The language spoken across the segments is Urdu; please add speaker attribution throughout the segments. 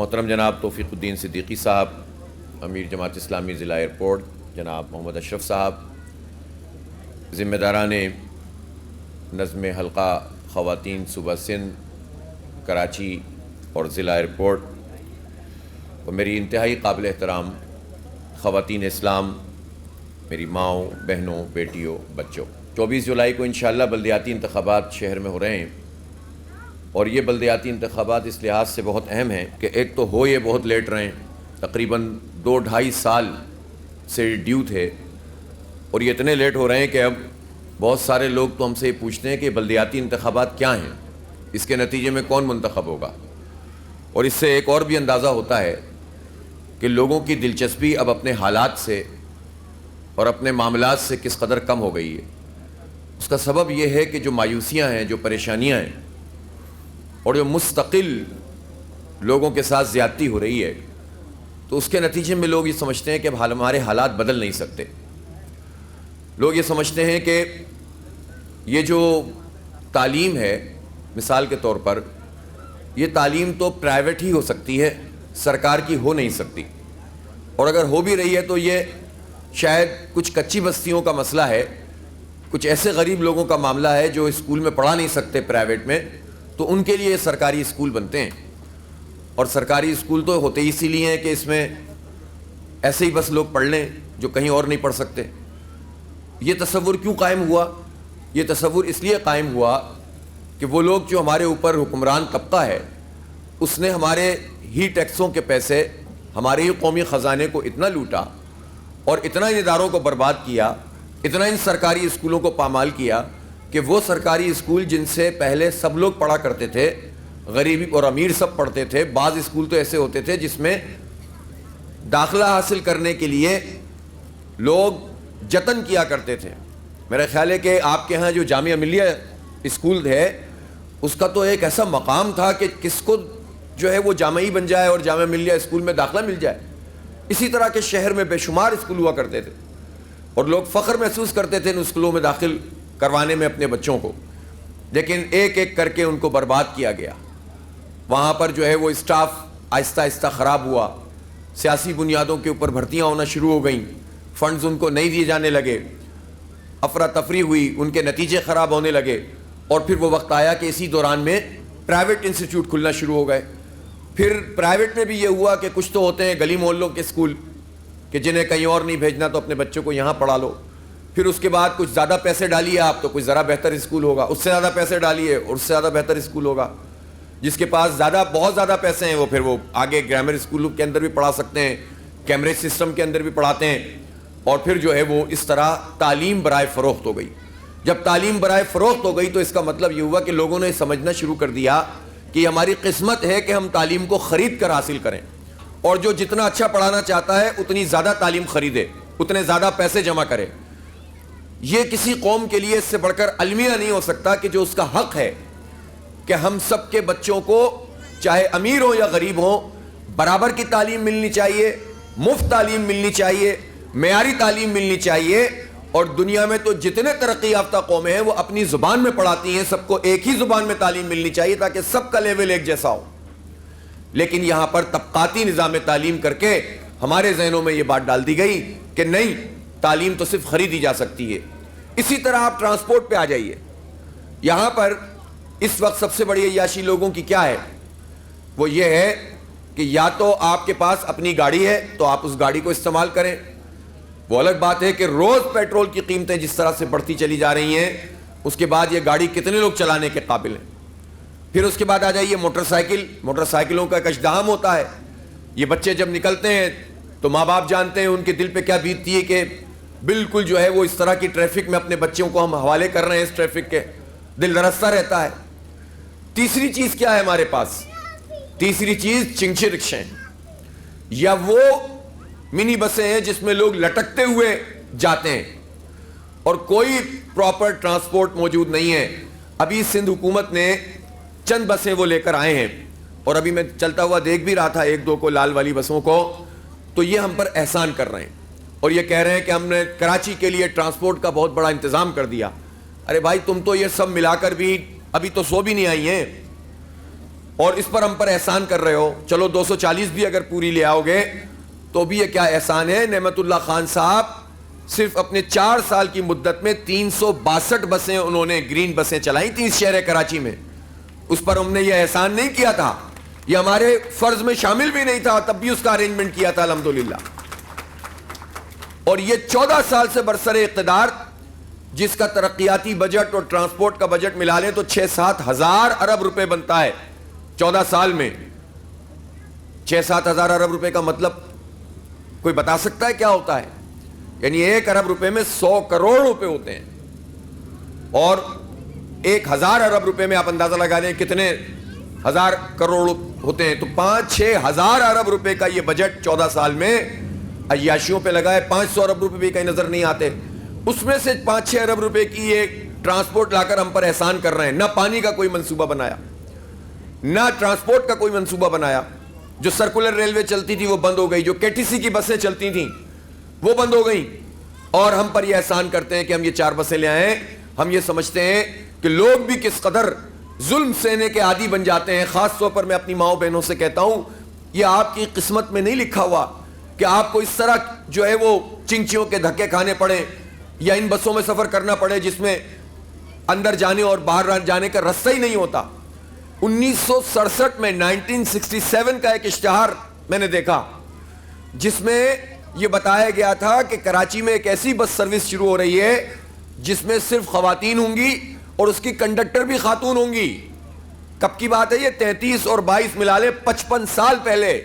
Speaker 1: محترم جناب توفیق الدین صدیقی صاحب، امیر جماعت اسلامی ضلع ایئرپورٹ جناب محمد اشرف صاحب، ذمہ داران نظم حلقہ خواتین صوبہ سندھ کراچی اور ضلع ایئرپورٹ، اور میری انتہائی قابل احترام خواتین اسلام، میری ماؤں، بہنوں، بیٹیوں، بچوں، 24 جولائی کو انشاءاللہ بلدیاتی انتخابات شہر میں ہو رہے ہیں، اور یہ بلدیاتی انتخابات اس لحاظ سے بہت اہم ہیں کہ ایک تو یہ بہت لیٹ رہے ہیں، تقریباً 2-2.5 سال سے ڈیو تھے، اور یہ اتنے لیٹ ہو رہے ہیں کہ اب بہت سارے لوگ تو ہم سے یہ پوچھتے ہیں کہ بلدیاتی انتخابات کیا ہیں، اس کے نتیجے میں کون منتخب ہوگا، اور اس سے ایک اور بھی اندازہ ہوتا ہے کہ لوگوں کی دلچسپی اب اپنے حالات سے اور اپنے معاملات سے کس قدر کم ہو گئی ہے۔ اس کا سبب یہ ہے کہ جو مایوسیاں ہیں، جو پریشانیاں ہیں، اور جو مستقل لوگوں کے ساتھ زیادتی ہو رہی ہے، تو اس کے نتیجے میں لوگ یہ سمجھتے ہیں کہ اب ہمارے حالات بدل نہیں سکتے۔ لوگ یہ سمجھتے ہیں کہ یہ جو تعلیم ہے، مثال کے طور پر یہ تعلیم تو پرائیویٹ ہی ہو سکتی ہے، سرکار کی ہو نہیں سکتی، اور اگر ہو بھی رہی ہے تو یہ شاید کچھ کچی بستیوں کا مسئلہ ہے، کچھ ایسے غریب لوگوں کا معاملہ ہے جو اسکول میں پڑھا نہیں سکتے پرائیویٹ میں، تو ان کے لیے سرکاری اسکول بنتے ہیں، اور سرکاری اسکول تو ہوتے اسی لیے ہیں کہ اس میں ایسے ہی بس لوگ پڑھ لیں جو کہیں اور نہیں پڑھ سکتے۔ یہ تصور کیوں قائم ہوا؟ یہ تصور اس لیے قائم ہوا کہ وہ لوگ جو ہمارے اوپر حکمران طبقہ ہے، اس نے ہمارے ہی ٹیکسوں کے پیسے، ہمارے ہی قومی خزانے کو اتنا لوٹا اور اتنا ان اداروں کو برباد کیا، اتنا ان سرکاری اسکولوں کو پامال کیا کہ وہ سرکاری اسکول جن سے پہلے سب لوگ پڑھا کرتے تھے، غریبی اور امیر سب پڑھتے تھے، بعض اسکول تو ایسے ہوتے تھے جس میں داخلہ حاصل کرنے کے لیے لوگ جتن کیا کرتے تھے۔ میرا خیال ہے کہ آپ کے ہاں جو جامعہ ملیہ اسکول ہے، اس کا تو ایک ایسا مقام تھا کہ کس کو جو ہے وہ جامعی بن جائے اور جامعہ ملیہ اسکول میں داخلہ مل جائے۔ اسی طرح کے شہر میں بے شمار اسکول ہوا کرتے تھے، اور لوگ فخر محسوس کرتے تھے ان اسکولوں میں داخل کروانے میں اپنے بچوں کو، لیکن ایک ایک کر کے ان کو برباد کیا گیا۔ وہاں پر جو ہے وہ اسٹاف آہستہ آہستہ خراب ہوا، سیاسی بنیادوں کے اوپر بھرتیاں ہونا شروع ہو گئیں، فنڈز ان کو نہیں دیے جانے لگے، افراتفری ہوئی، ان کے نتیجے خراب ہونے لگے، اور پھر وہ وقت آیا کہ اسی دوران میں پرائیویٹ انسٹیٹیوٹ کھلنا شروع ہو گئے۔ پھر پرائیویٹ میں بھی یہ ہوا کہ کچھ تو ہوتے ہیں گلی محلوں کے اسکول کہ جنہیں کہیں اور نہیں بھیجنا تو اپنے بچوں کو یہاں پڑھا لو، پھر اس کے بعد کچھ زیادہ پیسے ڈالیے آپ تو کچھ ذرا بہتر اسکول ہوگا، اس سے زیادہ پیسے ڈالیے اور اس سے زیادہ بہتر اسکول ہوگا، جس کے پاس بہت زیادہ پیسے ہیں وہ پھر وہ آگے گرامر اسکولوں کے اندر بھی پڑھا سکتے ہیں، کیمبرج سسٹم کے اندر بھی پڑھاتے ہیں، اور پھر جو ہے وہ اس طرح تعلیم برائے فروخت ہو گئی۔ جب تعلیم برائے فروخت ہو گئی تو اس کا مطلب یہ ہوا کہ لوگوں نے سمجھنا شروع کر دیا کہ ہماری قسمت ہے کہ ہم تعلیم کو خرید کر حاصل کریں، اور جو جتنا اچھا پڑھانا چاہتا ہے اتنی زیادہ تعلیم خریدے، اتنے زیادہ پیسے جمع کرے۔ یہ کسی قوم کے لیے اس سے بڑھ کر المیہ نہیں ہو سکتا کہ جو اس کا حق ہے کہ ہم سب کے بچوں کو چاہے امیر ہوں یا غریب ہوں برابر کی تعلیم ملنی چاہیے، مفت تعلیم ملنی چاہیے، معیاری تعلیم ملنی چاہیے، اور دنیا میں تو جتنے ترقی یافتہ قومیں ہیں وہ اپنی زبان میں پڑھاتی ہیں، سب کو ایک ہی زبان میں تعلیم ملنی چاہیے تاکہ سب کا لیول ایک جیسا ہو۔ لیکن یہاں پر طبقاتی نظام تعلیم کر کے ہمارے ذہنوں میں یہ بات ڈال دی گئی کہ نہیں، تعلیم تو صرف خریدی جا سکتی ہے۔ اسی طرح آپ ٹرانسپورٹ پہ آ جائیے، یہاں پر اس وقت سب سے بڑی عیاشی لوگوں کی کیا ہے؟ وہ یہ ہے کہ یا تو آپ کے پاس اپنی گاڑی ہے تو آپ اس گاڑی کو استعمال کریں، وہ الگ بات ہے کہ روز پیٹرول کی قیمتیں جس طرح سے بڑھتی چلی جا رہی ہیں، اس کے بعد یہ گاڑی کتنے لوگ چلانے کے قابل ہیں۔ پھر اس کے بعد آ جائیے موٹر سائیکلوں کا ایک ازدحام ہوتا ہے۔ یہ بچے جب نکلتے ہیں تو ماں باپ جانتے ہیں ان کے دل پہ کیا بیتتی ہے کہ بالکل جو ہے وہ اس طرح کی ٹریفک میں اپنے بچوں کو ہم حوالے کر رہے ہیں، اس ٹریفک کے دل درستہ رہتا ہے۔ تیسری چیز کیا ہے ہمارے پاس؟ تیسری چیز چنگچے رکشے ہیں، یا وہ منی بسیں ہیں جس میں لوگ لٹکتے ہوئے جاتے ہیں اور کوئی پراپر ٹرانسپورٹ موجود نہیں ہے۔ ابھی سندھ حکومت نے چند بسیں وہ لے کر آئے ہیں، اور ابھی میں چلتا ہوا دیکھ بھی رہا تھا ایک دو کو، لال والی بسوں کو، تو یہ ہم پر احسان کر رہے ہیں اور یہ کہہ رہے ہیں کہ ہم نے کراچی کے لیے ٹرانسپورٹ کا بہت بڑا انتظام کر دیا۔ ارے بھائی، تم تو یہ سب ملا کر بھی ابھی تو 100 بھی نہیں آئی ہیں، اور اس پر ہم پر احسان کر رہے ہو. چلو 240 بھی اگر پوری لے آؤ گے تو بھی یہ کیا احسان ہے. نعمت اللہ خان صاحب صرف اپنے 4 سال کی مدت میں 362 بسیں انہوں نے گرین بسیں چلائیں تھیں اس شہر کراچی میں. اس پر ہم نے یہ احسان نہیں کیا تھا, یہ ہمارے فرض میں شامل بھی نہیں تھا, تب بھی اس کا ارینجمنٹ کیا تھا الحمدللہ. اور یہ 14 سال سے برسر اقتدار جس کا ترقیاتی بجٹ اور ٹرانسپورٹ کا بجٹ ملا لیں تو 6-7 ہزار ارب روپے بنتا ہے 14 سال میں. 6-7 ہزار ارب روپے کا مطلب کوئی بتا سکتا ہے کیا ہوتا ہے؟ یعنی 1 ارب روپے میں 100 کروڑ روپے ہوتے ہیں, اور 1000 ارب روپے میں آپ اندازہ لگا لیں کتنے ہزار کروڑ ہوتے ہیں. تو 5-6 ہزار ارب روپے کا یہ بجٹ 14 سال میں عیاشیوں پہ لگا ہے. 500 ارب روپے بھی کہیں نظر نہیں آتے. اس میں سے 5-6 ارب روپے کی یہ ٹرانسپورٹ لا کر ہم پر احسان کر رہے ہیں. نہ پانی کا کوئی منصوبہ بنایا, نہ ٹرانسپورٹ کا کوئی منصوبہ بنایا. جو سرکولر ریلوے چلتی تھی وہ بند ہو گئی, جو KTC کی بسیں چلتی تھیں وہ بند ہو گئیں, اور ہم پر یہ احسان کرتے ہیں کہ ہم یہ 4 بسیں لے آئیں. ہم یہ سمجھتے ہیں کہ لوگ بھی کس قدر ظلم سہنے کے عادی بن جاتے ہیں. خاص طور پر میں اپنی ماؤں بہنوں سے کہتا ہوں, یہ آپ کی قسمت میں نہیں لکھا ہوا کہ آپ کو اس طرح جو ہے وہ چنچیوں کے دھکے کھانے پڑے یا ان بسوں میں سفر کرنا پڑے جس میں اندر جانے اور باہر جانے کا رستہ ہی نہیں ہوتا. 1967 میں 1967 کا ایک اشتہار میں نے دیکھا جس میں یہ بتایا گیا تھا کہ کراچی میں ایک ایسی بس سروس شروع ہو رہی ہے جس میں صرف خواتین ہوں گی اور اس کی کنڈکٹر بھی خاتون ہوں گی. کب کی بات ہے یہ؟ 33 اور 22 ملا لیں 55 سال پہلے.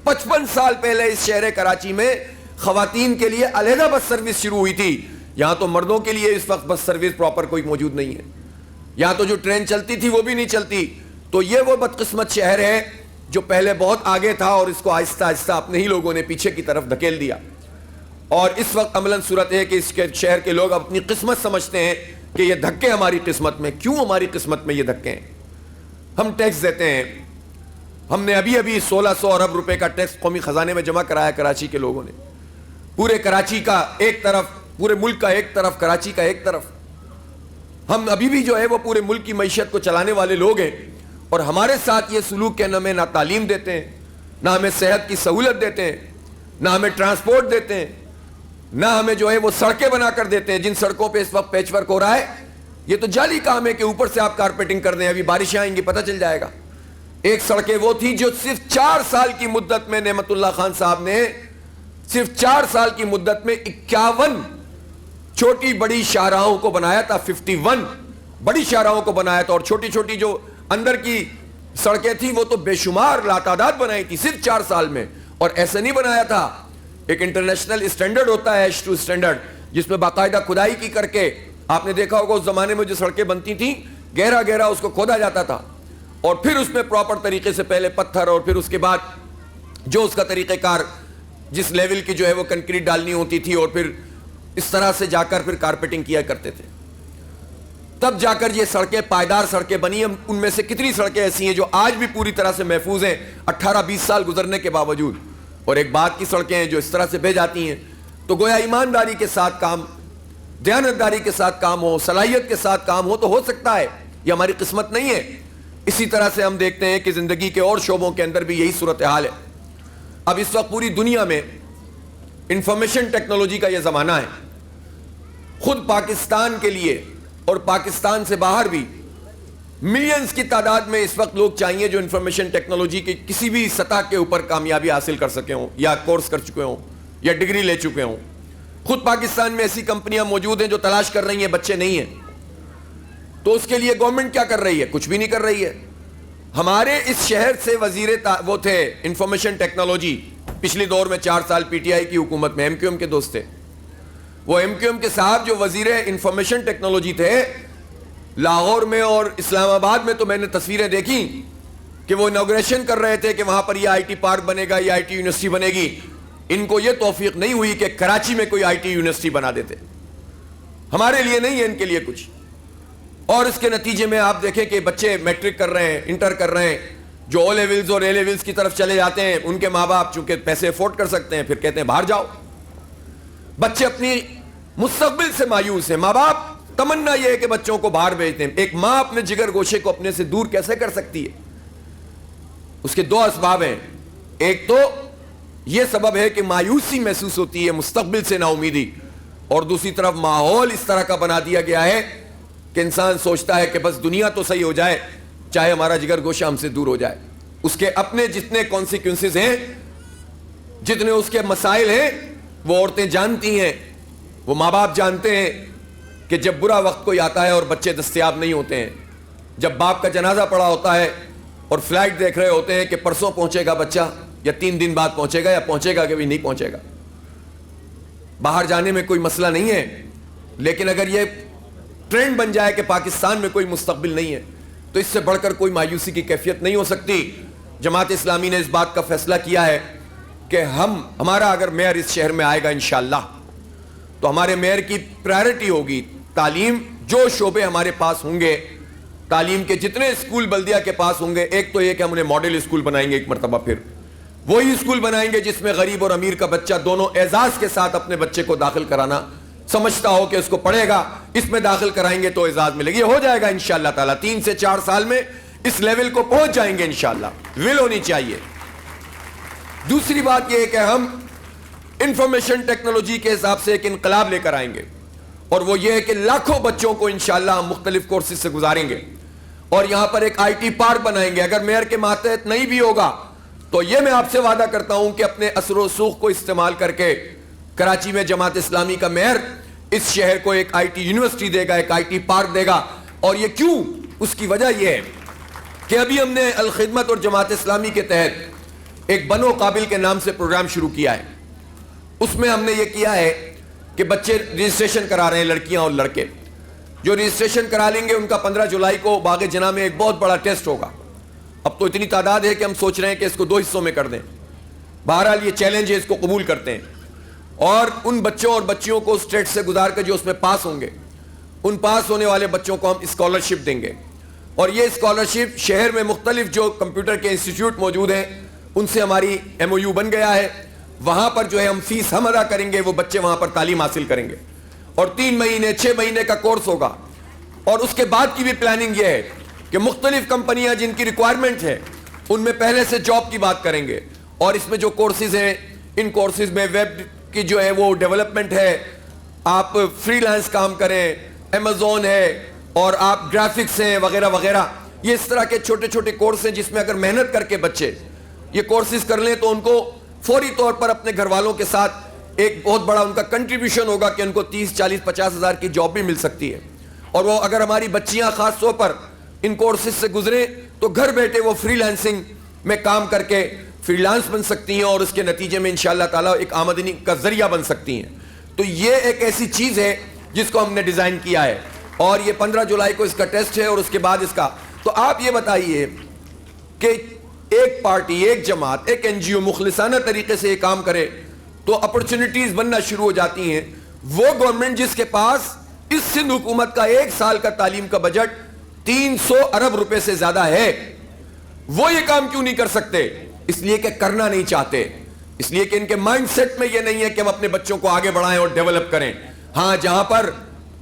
Speaker 1: 55 سال پہلے اس شہر کراچی میں خواتین کے لیے علیحدہ بس سروس شروع ہوئی تھی. یہاں تو مردوں کے لیے اس وقت بس سروس پراپر کوئی موجود نہیں ہے. یہاں تو جو ٹرین چلتی تھی وہ بھی نہیں چلتی. تو یہ وہ بدقسمت شہر ہے جو پہلے بہت آگے تھا اور اس کو آہستہ آہستہ اپنے ہی لوگوں نے پیچھے کی طرف دھکیل دیا. اور اس وقت عملاً صورت ہے کہ اس کے شہر کے لوگ اپنی قسمت سمجھتے ہیں کہ یہ دھکے ہماری قسمت میں. کیوں ہماری قسمت میں یہ دھکے ہیں؟ ہم ٹیکس دیتے ہیں. ہم نے ابھی 1600 ارب روپے کا ٹیکس قومی خزانے میں جمع کرایا کراچی کے لوگوں نے. پورے کراچی کا ایک طرف, پورے ملک کا ایک طرف, کراچی کا ایک طرف. ہم ابھی بھی جو ہے وہ پورے ملک کی معیشت کو چلانے والے لوگ ہیں, اور ہمارے ساتھ یہ سلوک کے ہمیں نہ تعلیم دیتے ہیں, نہ ہمیں صحت کی سہولت دیتے ہیں, نہ ہمیں ٹرانسپورٹ دیتے ہیں, نہ ہمیں جو ہے وہ سڑکیں بنا کر دیتے ہیں. جن سڑکوں پہ اس وقت پیچ ورک ہو رہا ہے یہ تو جعلی کام ہے کہ اوپر سے آپ کارپیٹنگ کر دیں. ابھی بارشیں آئیں گی پتہ چل جائے گا. ایک سڑکیں وہ تھی جو صرف 4 سال کی مدت میں نعمت اللہ خان صاحب نے صرف 4 سال کی مدت میں 51 چھوٹی بڑی شاہراہوں کو بنایا تھا. 51 بڑی شاہراہوں کو بنایا تھا, اور چھوٹی چھوٹی جو اندر کی سڑکیں تھیں وہ تو بے شمار لاتعداد بنائی تھی صرف 4 سال میں. اور ایسے نہیں بنایا تھا, ایک انٹرنیشنل اسٹینڈرڈ ہوتا ہے H2 اسٹینڈرڈ, جس میں باقاعدہ کھدائی کی کر کے, آپ نے دیکھا ہوگا اس زمانے میں جو سڑکیں بنتی تھیں گہرا گہرا اس کو کھودا جاتا تھا, اور پھر اس میں پراپر طریقے سے پہلے پتھر اور پھر اس کے بعد جو اس کا طریقہ کار جس لیول کی جو ہے وہ کنکریٹ ڈالنی ہوتی تھی, اور پھر اس طرح سے جا کر پھر کارپیٹنگ کیا کرتے تھے. تب جا کر یہ سڑکیں پائیدار سڑکیں بنی. ان میں سے کتنی سڑکیں ایسی ہیں جو آج بھی پوری طرح سے محفوظ ہیں 18-20 سال گزرنے کے باوجود, اور ایک بات کی سڑکیں ہیں جو اس طرح سے بہ جاتی ہیں. تو گویا ایمانداری کے ساتھ کام, دیانتداری کے ساتھ کام ہو, صلاحیت کے ساتھ کام ہو تو ہو سکتا ہے. یہ ہماری قسمت نہیں ہے. اسی طرح سے ہم دیکھتے ہیں کہ زندگی کے اور شعبوں کے اندر بھی یہی صورتحال ہے. اب اس وقت پوری دنیا میں انفارمیشن ٹیکنالوجی کا یہ زمانہ ہے. خود پاکستان کے لیے اور پاکستان سے باہر بھی ملینز کی تعداد میں اس وقت لوگ چاہیے جو انفارمیشن ٹیکنالوجی کی کسی بھی سطح کے اوپر کامیابی حاصل کر سکے ہوں, یا کورس کر چکے ہوں, یا ڈگری لے چکے ہوں. خود پاکستان میں ایسی کمپنیاں موجود ہیں جو تلاش کر رہی ہیں, بچے نہیں ہیں. تو اس کے لیے گورنمنٹ کیا کر رہی ہے؟ کچھ بھی نہیں کر رہی ہے. ہمارے اس شہر سے وزیر وہ تھے انفارمیشن ٹیکنالوجی پچھلی دور میں 4 سال PTI کی حکومت میں, MQM کے دوست تھے. وہ MQM کے صاحب جو وزیر انفارمیشن ٹیکنالوجی تھے لاہور میں اور اسلام آباد میں, تو میں نے تصویریں دیکھی کہ وہ انوگریشن کر رہے تھے کہ وہاں پر یہ IT پارک بنے گا, یہ IT یونیورسٹی بنے گی. ان کو یہ توفیق نہیں ہوئی کہ کراچی میں کوئی IT یونیورسٹی بنا دیتے. ہمارے لیے نہیں ہے, ان کے لیے کچھ. اور اس کے نتیجے میں آپ دیکھیں کہ بچے میٹرک کر رہے ہیں, انٹر کر رہے ہیں, جو O لیولز اور A لیولز کی طرف چلے جاتے ہیں. ان کے ماں باپ چونکہ پیسے افورڈ کر سکتے ہیں پھر کہتے ہیں باہر جاؤ. بچے اپنی مستقبل سے مایوس ہیں. ماں باپ تمنا یہ ہے کہ بچوں کو باہر بھیج دیں. ایک ماں اپنے جگر گوشے کو اپنے سے دور کیسے کر سکتی ہے؟ اس کے دو اسباب ہیں. ایک تو یہ سبب ہے کہ مایوسی محسوس ہوتی ہے, مستقبل سے نا امیدی, اور دوسری طرف ماحول اس طرح کا بنا دیا گیا ہے کہ انسان سوچتا ہے کہ بس دنیا تو صحیح ہو جائے, چاہے ہمارا جگر گوشہ ہم سے دور ہو جائے. اس کے اپنے جتنے کانسیکوینسز ہیں, جتنے اس کے مسائل ہیں, وہ عورتیں جانتی ہیں, وہ ماں باپ جانتے ہیں کہ جب برا وقت کوئی آتا ہے اور بچے دستیاب نہیں ہوتے ہیں, جب باپ کا جنازہ پڑا ہوتا ہے اور فلائٹ دیکھ رہے ہوتے ہیں کہ پرسوں پہنچے گا بچہ یا 3 دن بعد پہنچے گا, یا پہنچے گا کہ بھی نہیں پہنچے گا. باہر جانے میں کوئی مسئلہ نہیں ہے, لیکن اگر یہ ٹرینڈ بن جائے کہ پاکستان میں کوئی مستقبل نہیں ہے تو اس سے بڑھ کر کوئی مایوسی کی کیفیت نہیں ہو سکتی. جماعت اسلامی نے اس بات کا فیصلہ کیا ہے کہ ہمارا اگر میئر اس شہر میں آئے گا انشاءاللہ تو ہمارے میئر کی پرائرٹی ہوگی تعلیم. جو شعبے ہمارے پاس ہوں گے, تعلیم کے جتنے اسکول بلدیہ کے پاس ہوں گے, ایک تو یہ کہ ہم انہیں ماڈل اسکول بنائیں گے, ایک مرتبہ پھر وہی اسکول بنائیں گے جس میں غریب اور امیر کا بچہ دونوں اعزاز کے ساتھ اپنے بچے کو داخل کرانا سمجھتا ہو کہ اس کو پڑھے گا, اس میں داخل کرائیں گے تو اعزاز ملے گی. یہ ہو جائے گا انشاءاللہ تعالیٰ, 3 سے 4 سال میں اس لیول کو پہنچ جائیں گے انشاءاللہ. ول ہونی چاہیے. دوسری بات یہ ہے کہ ہم انفارمیشن ٹیکنالوجی کے حساب سے ایک انقلاب لے کر آئیں گے, اور وہ یہ ہے کہ لاکھوں بچوں کو انشاءاللہ ہم مختلف کورسز سے گزاریں گے, اور یہاں پر ایک آئی ٹی پارک بنائیں گے. اگر میئر کے ماتحت نہیں بھی ہوگا تو یہ میں آپ سے وعدہ کرتا ہوں کہ اپنے اثر و رسوخ کو استعمال کر کے کراچی میں جماعت اسلامی کا میئر اس شہر کو ایک آئی ٹی یونیورسٹی دے گا, ایک آئی ٹی پارک دے گا. اور یہ کیوں؟ اس کی وجہ یہ ہے کہ ابھی ہم نے الخدمت اور جماعت اسلامی کے تحت ایک بنو قابل کے نام سے پروگرام شروع کیا ہے. اس میں ہم نے یہ کیا ہے کہ بچے رجسٹریشن کرا رہے ہیں, لڑکیاں اور لڑکے. جو رجسٹریشن کرا لیں گے ان کا 15 جولائی کو باغ جناح میں ایک بہت بڑا ٹیسٹ ہوگا. اب تو اتنی تعداد ہے کہ ہم سوچ رہے ہیں کہ اس کو 2 حصوں میں کر دیں. بہرحال یہ چیلنج ہے, اس کو قبول کرتے ہیں. اور ان بچوں اور بچیوں کو اسٹیٹ سے گزار کے جو اس میں پاس ہوں گے, ان پاس ہونے والے بچوں کو ہم اسکالرشپ دیں گے. اور یہ اسکالرشپ شہر میں مختلف جو کمپیوٹر کے انسٹیٹیوٹ موجود ہیں ان سے ہماری MOU بن گیا ہے. وہاں پر جو ہے ہم فیس ہم ادا کریں گے, وہ بچے وہاں پر تعلیم حاصل کریں گے. اور 3 مہینے 6 مہینے کا کورس ہوگا. اور اس کے بعد کی بھی پلاننگ یہ ہے کہ مختلف کمپنیاں جن کی ریکوائرمنٹ ہے ان میں پہلے سے جاب کی بات کریں گے. اور اس میں جو کورسز ہیں, ان کورسز میں ویب کی جو ہے وہ ڈیولپمنٹ ہے, آپ فری لانس کام کریں, Amazon ہے, اور آپ گرافکس ہیں وغیرہ وغیرہ. یہ اس طرح کے چھوٹے چھوٹے کورس ہیں جس میں اگر محنت کر کے بچے یہ کورسز کر لیں تو ان کو فوری طور پر اپنے گھر والوں کے ساتھ ایک بہت بڑا ان کا کنٹریبیوشن ہوگا کہ ان کو 30, 40, 50 ہزار کی جاب بھی مل سکتی ہے. اور وہ اگر ہماری بچیاں خاص طور پر ان کورسز سے گزریں تو گھر بیٹھے وہ فری لانسنگ میں کام کر کے فری لانس بن سکتی ہیں, اور اس کے نتیجے میں انشاءاللہ تعالیٰ ایک آمدنی کا ذریعہ بن سکتی ہیں. تو یہ ایک ایسی چیز ہے جس کو ہم نے ڈیزائن کیا ہے, اور یہ 15 جولائی کو اس کا ٹیسٹ ہے, اور اس کے بعد اس کا. تو آپ یہ بتائیے کہ ایک پارٹی, ایک جماعت, ایک NGO مخلصانہ طریقے سے یہ کام کرے تو اپرچونٹیز بننا شروع ہو جاتی ہیں. وہ گورنمنٹ جس کے پاس اس سندھ حکومت کا 1 سال کا تعلیم کا بجٹ 300 ارب روپے سے زیادہ ہے, وہ یہ کام کیوں نہیں کر سکتے؟ اس لیے کہ کرنا نہیں چاہتے, اس لیے کہ ان کے مائنڈ سیٹ میں یہ نہیں ہے کہ ہم اپنے بچوں کو آگے بڑھائیں اور ڈیولپ کریں. ہاں, جہاں پر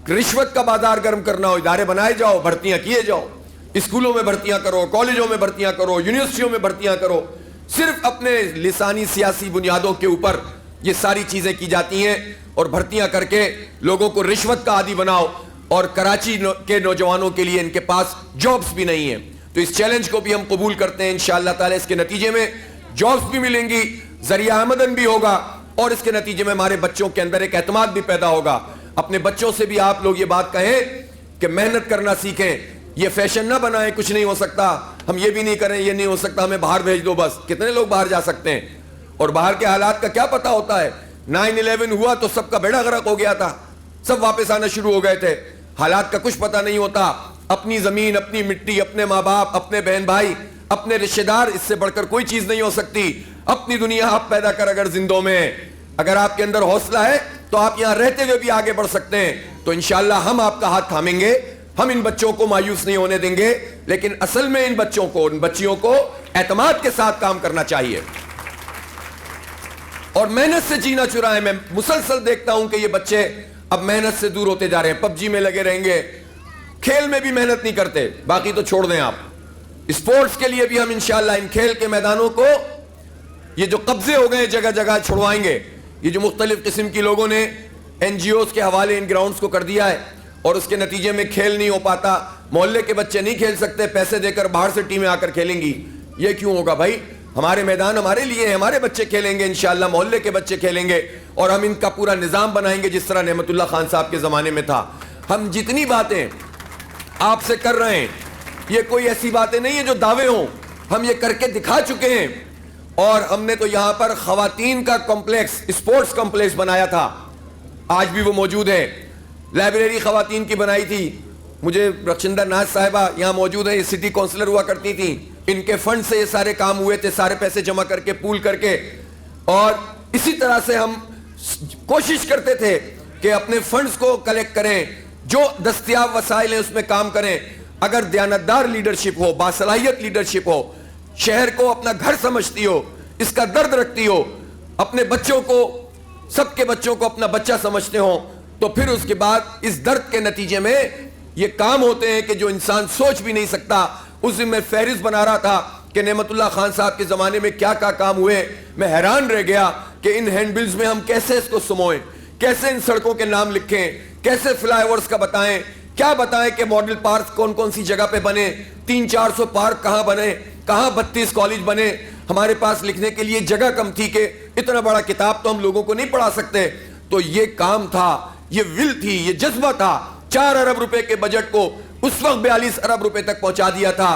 Speaker 1: رشوت کا بازار گرم کرنا ہو, ادارے بنائے جاؤ, بھرتیاں کیے جاؤ, اسکولوں میں بھرتیاں کرو, کالجوں میں بھرتیاں کرو, یونیورسٹیوں میں بھرتیاں کرو. صرف اپنے لسانی سیاسی بنیادوں کے اوپر یہ ساری چیزیں کی جاتی ہیں, اور بھرتیاں کر کے لوگوں کو رشوت کا عادی بناؤ, اور کراچی کے نوجوانوں کے لیے ان کے پاس جابز بھی نہیں ہیں. تو اس چیلنج کو بھی ہم قبول کرتے ہیں انشاءاللہ تعالی. اس کے نتیجے میں جابز بھی ملیں گی, ذریعہ آمدن بھی ہوگا, اور اس کے نتیجے میں ہمارے بچوں کے اندر ایک اعتماد بھی پیدا ہوگا. اپنے بچوں سے بھی آپ لوگ یہ بات کہیں کہ محنت کرنا سیکھیں, یہ فیشن نہ بنائیں کچھ نہیں ہو سکتا, ہم یہ بھی نہیں کریں, یہ نہیں ہو سکتا, ہمیں باہر بھیج دو بس. کتنے لوگ باہر جا سکتے ہیں, اور باہر کے حالات کا کیا پتا ہوتا ہے. 9/11 ہوا تو سب کا بیڑا غرق ہو گیا تھا, سب واپس آنا شروع ہو گئے تھے. حالات کا کچھ پتا نہیں ہوتا. اپنی زمین, اپنی مٹی, اپنے ماں باپ, اپنے بہن بھائی, اپنے رشتہ دار, اس سے بڑھ کر کوئی چیز نہیں ہو سکتی. اپنی دنیا آپ پیدا کر اگر زندوں میں, اگر آپ کے اندر حوصلہ ہے تو آپ یہاں رہتے ہوئے بھی آگے بڑھ سکتے ہیں. تو انشاءاللہ ہم آپ کا ہاتھ تھامیں گے, ہم ان بچوں کو مایوس نہیں ہونے دیں گے, لیکن اصل میں ان بچوں کو, ان بچیوں کو اعتماد کے ساتھ کام کرنا چاہیے اور محنت سے جینا چرائیں. میں مسلسل دیکھتا ہوں کہ یہ بچے اب محنت سے دور ہوتے جا رہے ہیں, PUBG میں لگے رہیں گے, کھیل میں بھی محنت نہیں کرتے, باقی تو چھوڑ دیں آپ. اسپورٹس کے لیے بھی ہم انشاءاللہ ان کھیل کے میدانوں کو یہ جو قبضے ہو گئے جگہ جگہ چھڑوائیں گے. یہ جو مختلف قسم کی لوگوں نے این جی اوز کے حوالے ان گراؤنڈز کو کر دیا ہے اور اس کے نتیجے میں کھیل نہیں ہو پاتا, محلے کے بچے نہیں کھیل سکتے, پیسے دے کر باہر سے ٹیمیں آ کر کھیلیں گی, یہ کیوں ہوگا بھائی؟ ہمارے میدان ہمارے لیے ہیں, ہمارے بچے کھیلیں گے انشاءاللہ, محلے کے بچے کھیلیں گے اور ہم ان کا پورا نظام بنائیں گے جس طرح نعمت اللہ خان صاحب کے زمانے میں تھا. ہم جتنی باتیں آپ سے کر رہے ہیں یہ کوئی ایسی باتیں نہیں ہیں جو دعوے ہوں, ہم یہ کر کے دکھا چکے ہیں. اور ہم نے تو یہاں پر خواتین کا کمپلیکس, اسپورٹس کمپلیکس بنایا تھا, آج بھی وہ موجود ہے. لائبریری خواتین کی بنائی تھی, مجھے رخشندہ ناز صاحبہ یہاں موجود ہیں, یہ سٹی کونسلر ہوا کرتی تھیں, ان کے فنڈ سے یہ سارے کام ہوئے تھے, سارے پیسے جمع کر کے پول کر کے. اور اسی طرح سے ہم کوشش کرتے تھے کہ اپنے فنڈز کو کلیکٹ کریں, جو دستیاب وسائل ہیں اس میں کام کریں. اگر دیانتدار لیڈرشپ ہو, باصلاحیت لیڈرشپ ہو, شہر کو اپنا گھر سمجھتی ہو, اس کا درد رکھتی ہو, اپنے بچوں کو, سب کے بچوں کو اپنا بچہ سمجھتے ہوں, تو پھر اس کے بعد اس درد کے نتیجے میں یہ کام ہوتے ہیں کہ جو انسان سوچ بھی نہیں سکتا. اس دن میں فہرست بنا رہا تھا کہ نعمت اللہ خان صاحب کے زمانے میں کیا کیا کام ہوئے, میں حیران رہ گیا کہ ان ہینڈ بلز میں ہم کیسے اس کو سموئیں, کیسے ان سڑکوں کے نام لکھیں, کیسے فلائی اوورز کا بتائیں, کیا بتائیں کہ ماڈل پارک کون کون سی جگہ پہ بنے, 300-400 پارک کہاں بنے, کہاں 32 کالج بنے. ہمارے پاس لکھنے کے لیے جگہ کم تھی کہ اتنا بڑا کتاب تو ہم لوگوں کو نہیں پڑھا سکتے. تو یہ کام تھا, یہ ول تھی, یہ جذبہ تھا. 4 ارب روپے کے بجٹ کو اس وقت 42 ارب روپے تک پہنچا دیا تھا.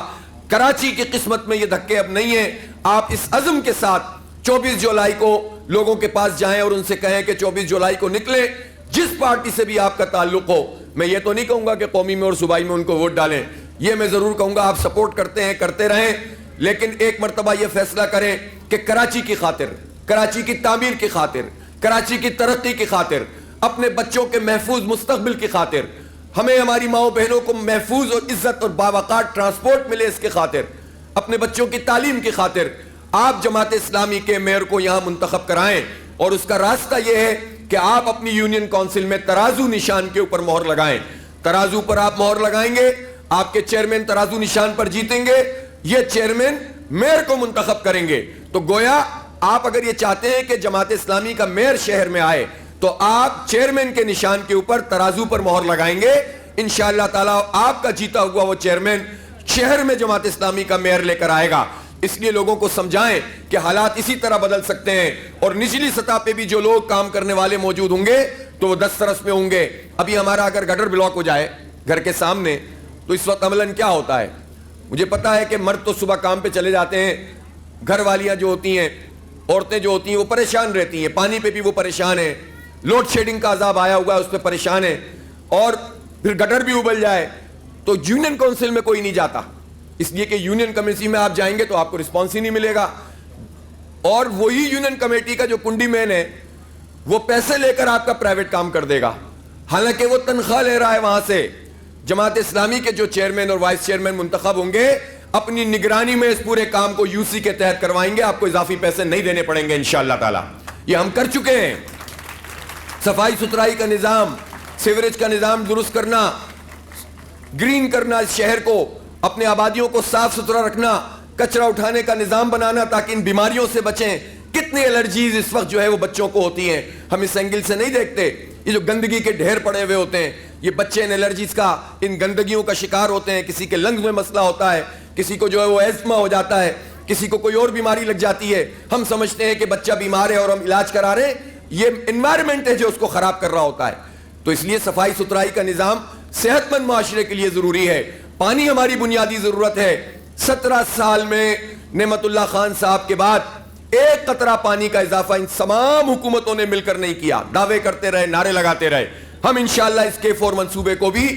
Speaker 1: کراچی کی قسمت میں یہ دھکے اب نہیں ہیں. آپ اس عزم کے ساتھ 24 جولائی کو لوگوں کے پاس جائیں اور ان سے کہیں کہ 24 جولائی کو نکلیں, جس پارٹی سے بھی آپ کا تعلق ہو. میں یہ تو نہیں کہوں گا کہ قومی میں اور صوبائی میں ان کو ووٹ ڈالیں, یہ میں ضرور کہوں گا آپ سپورٹ کرتے ہیں, کرتے رہیں, لیکن ایک مرتبہ یہ فیصلہ کریں کہ کراچی کی خاطر, کراچی کی تعمیر کی خاطر, کراچی کی ترقی کی خاطر, اپنے بچوں کے محفوظ مستقبل کی خاطر, ہمیں ہماری ماؤں بہنوں کو محفوظ اور عزت اور باوقار ٹرانسپورٹ ملے اس کی خاطر, اپنے بچوں کی تعلیم کی خاطر آپ جماعت اسلامی کے میئر کو یہاں منتخب کرائیں. اور اس کا راستہ یہ ہے کہ آپ اپنی یونین کونسل میں ترازو نشان کے اوپر مہر لگائیں. ترازو پر آپ مہر لگائیں گے, آپ کے چیئرمین ترازو نشان پر جیتیں گے, یہ چیئرمین میئر کو منتخب کریں گے. تو گویا آپ اگر یہ چاہتے ہیں کہ جماعت اسلامی کا میئر شہر میں آئے تو آپ چیئرمین کے نشان کے اوپر ترازو پر مہر لگائیں گے. انشاءاللہ تعالی آپ کا جیتا ہوا وہ چیئرمین شہر میں جماعت اسلامی کا میئر لے کر آئے گا. اس لیے لوگوں کو سمجھائیں کہ حالات اسی طرح بدل سکتے ہیں, اور نچلی سطح پہ بھی جو لوگ کام کرنے والے موجود ہوں گے تو وہ دسترس میں ہوں گے. ابھی ہمارا اگر گٹر بلاک ہو جائے گھر کے سامنے تو اس وقت عملاً کیا ہوتا ہے, مجھے پتا ہے کہ مرد تو صبح کام پہ چلے جاتے ہیں, گھر والیاں جو ہوتی ہیں, عورتیں جو ہوتی ہیں وہ پریشان رہتی ہیں, پانی پہ بھی وہ پریشان ہیں, لوڈ شیڈنگ کا عذاب آیا ہوا ہے اس پہ پریشان ہیں, اور پھر گٹر بھی ابل جائے تو یونین کونسل میں کوئی نہیں جاتا, اس لیے کہ یونین کمیٹی میں آپ جائیں گے تو آپ کو رسپانس ہی نہیں ملے گا. اور وہی یونین کمیٹی کا جو کنڈی مین ہے وہ پیسے لے کر آپ کا پرائیویٹ کام کر دے گا, حالانکہ وہ تنخواہ لے رہا ہے وہاں سے. جماعت اسلامی کے جو چیئرمین اور وائس چیئرمین منتخب ہوں گے اپنی نگرانی میں اس پورے کام کو یو سی کے تحت کروائیں گے, آپ کو اضافی پیسے نہیں دینے پڑیں گے انشاءاللہ تعالی. یہ ہم کر چکے ہیں. صفائی ستھرائی کا نظام, سیوریج کا نظام درست کرنا, گرین کرنا اس شہر کو, اپنے آبادیوں کو صاف ستھرا رکھنا, کچرا اٹھانے کا نظام بنانا تاکہ ان بیماریوں سے بچیں. کتنی الرجیز اس وقت جو ہے وہ بچوں کو ہوتی ہیں, ہم اس اینگل سے نہیں دیکھتے. یہ جو گندگی کے ڈھیر پڑے ہوئے ہوتے ہیں, یہ بچے ان الرجیز کا, ان گندگیوں کا شکار ہوتے ہیں. کسی کے لنگز میں مسئلہ ہوتا ہے, کسی کو جو ہے وہ ایزما ہو جاتا ہے, کسی کو کوئی اور بیماری لگ جاتی ہے. ہم سمجھتے ہیں کہ بچہ بیمار ہے اور ہم علاج کرا رہے ہیں, یہ انوائرمنٹ ہے جو اس کو خراب کر رہا ہوتا ہے. تو اس لیے صفائی ستھرائی کا نظام صحت مند معاشرے کے لیے ضروری ہے. پانی ہماری بنیادی ضرورت ہے. 17 سال میں نعمت اللہ خان صاحب کے بعد ایک قطرہ پانی کا اضافہ ان تمام حکومتوں نے مل کر نہیں کیا. دعوے کرتے رہے, نعرے لگاتے رہے. ہم انشاءاللہ اس K4 منصوبے کو بھی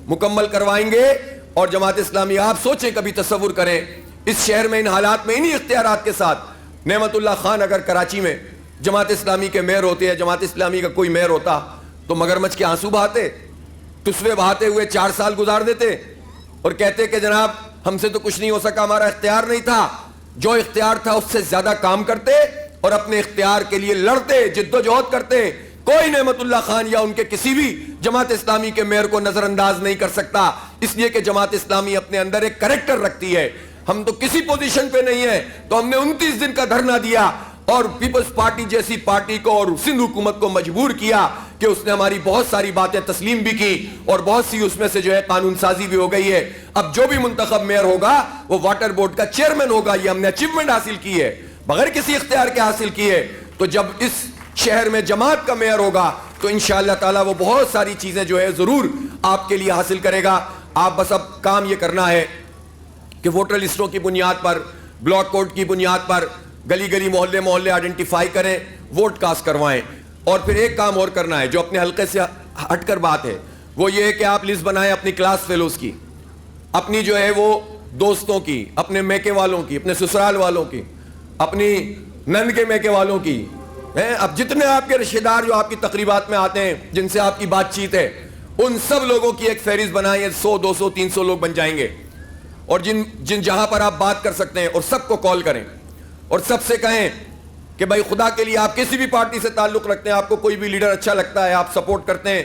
Speaker 1: مکمل کروائیں گے. اور جماعت اسلامی, آپ سوچیں, کبھی تصور کریں, اس شہر میں ان حالات میں انہی اختیارات کے ساتھ نعمت اللہ خان اگر کراچی میں جماعت اسلامی کے میئر ہوتے ہیں, جماعت اسلامی کا کوئی میئر ہوتا تو مگرمچھ کے آنسو بہاتے, تسبے بہاتے ہوئے 4 سال گزار دیتے اور کہتے کہ جناب ہم سے تو کچھ نہیں ہو سکا, ہمارا اختیار نہیں تھا. جو اختیار تھا اس سے زیادہ کام کرتے اور اپنے اختیار کے لیے لڑتے, جد و جہد کرتے. کوئی نعمت اللہ خان یا ان کے کسی بھی جماعت اسلامی کے میئر کو نظر انداز نہیں کر سکتا, اس لیے کہ جماعت اسلامی اپنے اندر ایک کریکٹر رکھتی ہے. ہم تو کسی پوزیشن پہ نہیں ہیں, تو ہم نے 29 دن کا دھرنا دیا اور پیپلز پارٹی جیسی پارٹی کو اور سندھ حکومت کو مجبور کیا کہ اس نے ہماری بہت ساری باتیں تسلیم بھی کی اور بہت سی اس میں سے جو ہے قانون سازی بھی ہو گئی ہے. اب جو بھی منتخب میئر ہوگا وہ واٹر بورڈ کا چیئرمین ہوگا. یہ ہم نے اچیومنٹ حاصل کی ہے, بغیر کسی اختیار کے حاصل کی ہے. تو جب اس شہر میں جماعت کا میئر ہوگا تو انشاءاللہ تعالیٰ وہ بہت ساری چیزیں جو ہے ضرور آپ کے لیے حاصل کرے گا. آپ بس اب کام یہ کرنا ہے کہ ووٹر لسٹوں کی بنیاد پر, بلاک کوڈ کی بنیاد پر گلی گلی محلے محلے آئیڈینٹیفائی کریں, ووٹ کاسٹ کروائیں. اور پھر ایک کام اور کرنا ہے جو اپنے حلقے سے ہٹ کر بات ہے, وہ یہ ہے کہ آپ لسٹ بنائیں اپنی کلاس فیلوز کی, اپنی جو ہے وہ دوستوں کی, اپنے میکے والوں کی, اپنے سسرال والوں کی, اپنی نند کے میکے والوں کی. اب جتنے آپ کے رشتہ دار جو آپ کی تقریبات میں آتے ہیں, جن سے آپ کی بات چیت ہے, ان سب لوگوں کی ایک فہرست بنائیں. 100 200 300 لوگ بن جائیں گے. اور جہاں پر آپ بات کر سکتے ہیں, اور سب کو کال کریں اور سب سے کہیں کہ بھائی خدا کے لیے آپ کسی بھی پارٹی سے تعلق رکھتے ہیں, آپ کو کوئی بھی لیڈر اچھا لگتا ہے, آپ سپورٹ کرتے ہیں,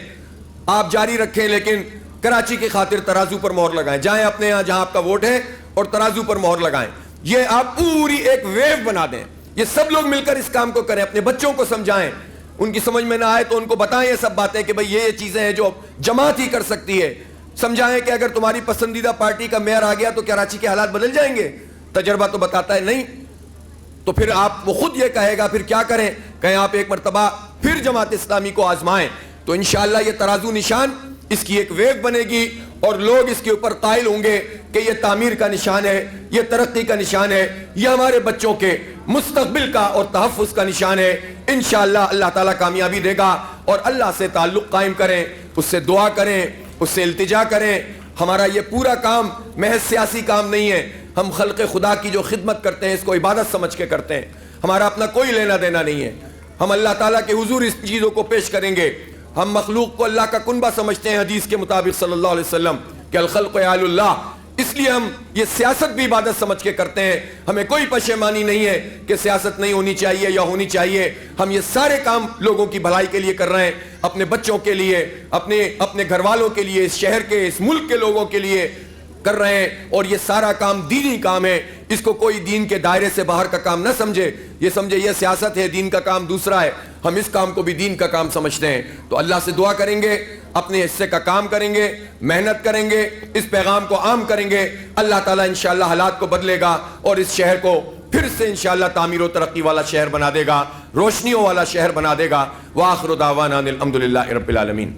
Speaker 1: آپ جاری رکھیں, لیکن کراچی کی خاطر ترازو پر مہر لگائیں. جائیں اپنے یہاں جہاں آپ کا ووٹ ہے اور ترازو پر مہر لگائیں. یہ آپ پوری ایک ویو بنا دیں. یہ سب لوگ مل کر اس کام کو کریں. اپنے بچوں کو سمجھائیں, ان کی سمجھ میں نہ آئے تو ان کو بتائیں یہ سب باتیں کہ بھئی یہ چیزیں ہیں جو جماعت ہی کر سکتی ہے. سمجھائیں کہ اگر تمہاری پسندیدہ پارٹی کا میئر آ گیا تو کراچی کے حالات بدل جائیں گے. تجربہ تو بتاتا ہے نہیں. تو پھر آپ, وہ خود یہ کہے گا, پھر کیا کریں, کہیں آپ ایک مرتبہ پھر جماعت اسلامی کو آزمائیں. تو انشاءاللہ یہ ترازو نشان اس کی ایک ویو بنے گی اور لوگ اس کے اوپر قائل ہوں گے کہ یہ تعمیر کا نشان ہے, یہ ترقی کا نشان ہے, یہ ہمارے بچوں کے مستقبل کا اور تحفظ کا نشان ہے. انشاءاللہ اللہ تعالیٰ کامیابی دے گا. اور اللہ سے تعلق قائم کریں, اس سے دعا کریں, اس سے التجا کریں. ہمارا یہ پورا کام محض سیاسی کام نہیں ہے. ہم خلق خدا کی جو خدمت کرتے ہیں اس کو عبادت سمجھ کے کرتے ہیں. ہمارا اپنا کوئی لینا دینا نہیں ہے. ہم اللہ تعالیٰ کے حضور اس چیزوں کو پیش کریں گے. ہم مخلوق کو اللہ کا کنبہ سمجھتے ہیں حدیث کے مطابق صلی اللہ علیہ وسلم کہ الخلق عیال اللہ. اس لیے ہم یہ سیاست بھی عبادت سمجھ کے کرتے ہیں. ہمیں کوئی پشیمانی نہیں ہے کہ سیاست نہیں ہونی چاہیے یا ہونی چاہیے. ہم یہ سارے کام لوگوں کی بھلائی کے لیے کر رہے ہیں, اپنے بچوں کے لیے, اپنے گھر والوں کے لیے, اس شہر کے, اس ملک کے لوگوں کے لیے کر رہے ہیں. اور یہ سارا کام دینی کام ہے. اس کو کوئی دین کے دائرے سے باہر کا کام نہ سمجھے. یہ سمجھے یہ سیاست ہے, دین کا کام دوسرا ہے. ہم اس کام کو بھی دین کا کام سمجھتے ہیں. تو اللہ سے دعا کریں گے, اپنے حصے کا کام کریں گے, محنت کریں گے, اس پیغام کو عام کریں گے. اللہ تعالیٰ انشاءاللہ حالات کو بدلے گا اور اس شہر کو پھر سے انشاءاللہ تعمیر و ترقی والا شہر بنا دے گا, روشنیوں والا شہر بنا دے گا. وآخر دعوانا الحمدللہ رب العالمین.